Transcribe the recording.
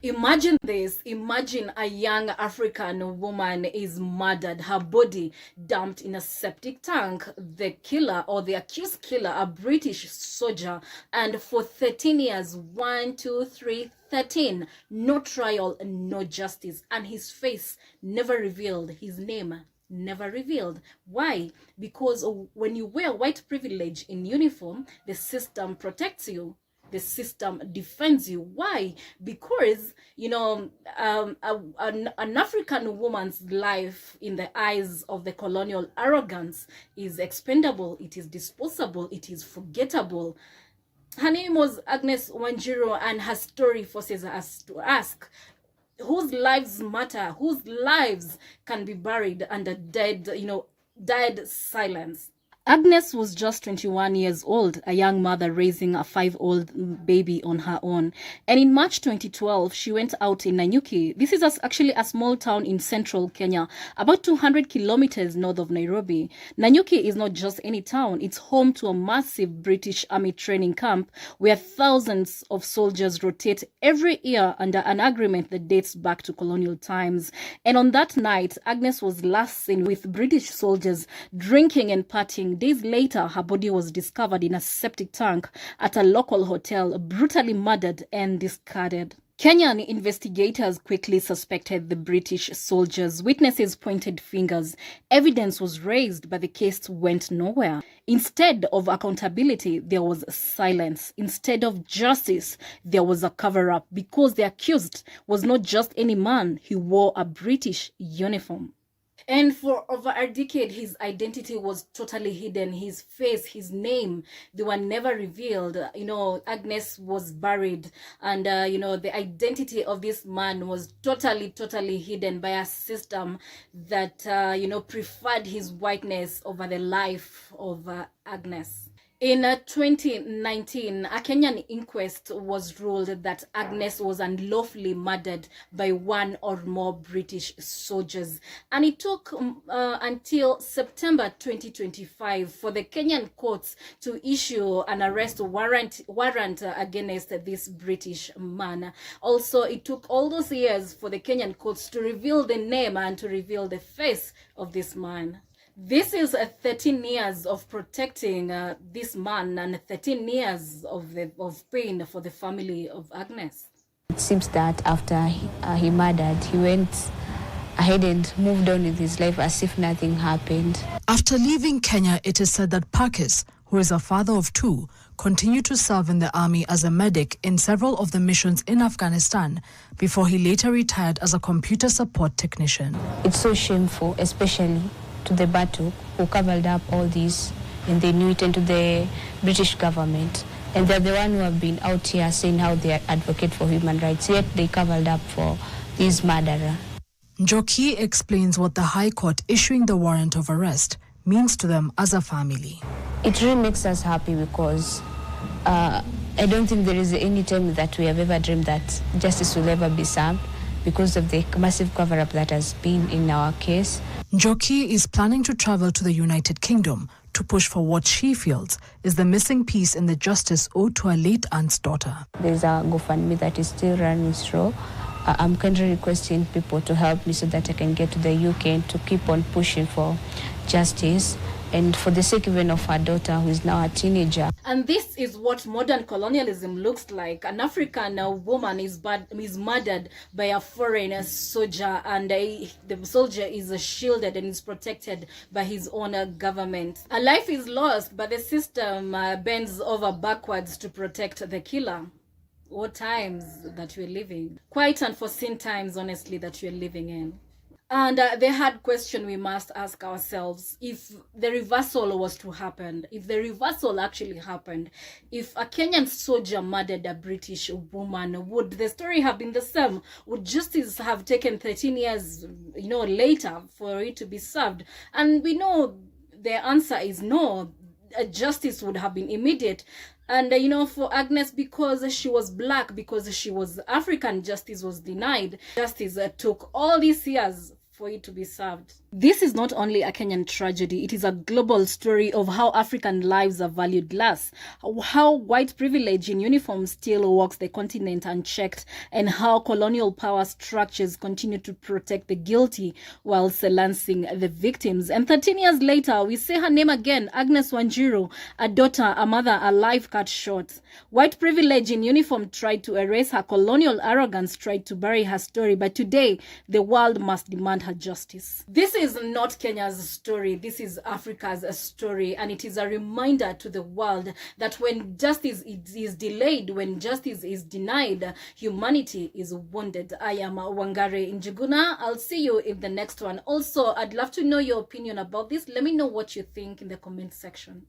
Imagine this. Imagine a young African woman is murdered, her body dumped in a septic tank. The killer or the accused killer, a British soldier, and for 13 years, 1, 2, 3, 13, no trial, no justice, and his face never revealed, his name never revealed. Why? Because when you wear white privilege in uniform, the system protects you, the system defends you. Why? Because an African woman's life in the eyes of the colonial arrogance is expendable, it is disposable, it is forgettable. Her name was Agnes Wanjiru, and her story forces us to ask, whose lives matter, whose lives can be buried under dead silence. Agnes was just 21 years old, a young mother raising a 5-year-old baby on her own. And in March 2012, she went out in Nanyuki. This is actually a small town in central Kenya, about 200 kilometers north of Nairobi. Nanyuki is not just any town. It's home to a massive British Army training camp where thousands of soldiers rotate every year under an agreement that dates back to colonial times. And on that night, Agnes was last seen with British soldiers drinking and partying. Days later, her body was discovered in a septic tank at a local hotel, brutally murdered and discarded. Kenyan investigators quickly suspected the British soldiers. Witnesses pointed fingers. Evidence was raised, but the case went nowhere. Instead of accountability, there was silence. Instead of justice, there was a cover-up, because the accused was not just any man. He wore a British uniform. And for over a decade, his identity was totally hidden. His face, his name, they were never revealed. Agnes was buried, and the identity of this man was totally hidden by a system that preferred his whiteness over the life of Agnes. In 2019, a Kenyan inquest was ruled that Agnes was unlawfully murdered by one or more British soldiers. And it took until September 2025 for the Kenyan courts to issue an arrest warrant against this British man. Also, it took all those years for the Kenyan courts to reveal the name and to reveal the face of this man. This is 13 years of protecting this man, and 13 years of pain for the family of Agnes. It seems that after he murdered, he went ahead and moved on with his life as if nothing happened. After leaving Kenya, it is said that Pakis, who is a father of 2, continued to serve in the army as a medic in several of the missions in Afghanistan before he later retired as a computer support technician. It's so shameful, especially to the Batu, who covered up all this, and they knew it, and to the British government. And they're the one who have been out here saying how they advocate for human rights, yet they covered up for this murderer. Njoki explains what the High Court issuing the warrant of arrest means to them as a family. It really makes us happy, because I don't think there is any time that we have ever dreamed that justice will ever be served because of the massive cover-up that has been in our case. Njoki is planning to travel to the United Kingdom to push for what she feels is the missing piece in the justice owed to her late aunt's daughter. There's a GoFundMe that is still running through. I'm currently requesting people to help me so that I can get to the UK and to keep on pushing for justice, and for the sake even of her daughter, who is now a teenager. And this is what modern colonialism looks like. An African woman is murdered by a foreign soldier, and the soldier is shielded and is protected by his own government. A life is lost, but the system bends over backwards to protect the killer. What times that we're living. Quite unforeseen times, honestly, that we're living in. And the hard question we must ask ourselves, if the reversal was to happen, if the reversal actually happened, if a Kenyan soldier murdered a British woman, would the story have been the same? Would justice have taken 13 years, later for it to be served? And we know the answer is no. Justice would have been immediate. And, for Agnes, because she was black, because she was African, justice was denied. Justice took all these years for it to be served. This is not only a Kenyan tragedy, it is a global story of how African lives are valued less, how white privilege in uniform still walks the continent unchecked, and how colonial power structures continue to protect the guilty while silencing the victims. And 13 years later, we say her name again, Agnes Wanjiru, a daughter, a mother, a life cut short. White privilege in uniform tried to erase her colonial arrogance, tried to bury her story, but today, the world must demand her justice. This is not Kenya's story, this is Africa's story, and it is a reminder to the world that when justice is delayed, when justice is denied, humanity is wounded. I am Wangari Njuguna. I'll see you in the next one. Also, I'd love to know your opinion about this. Let me know what you think in the comment section.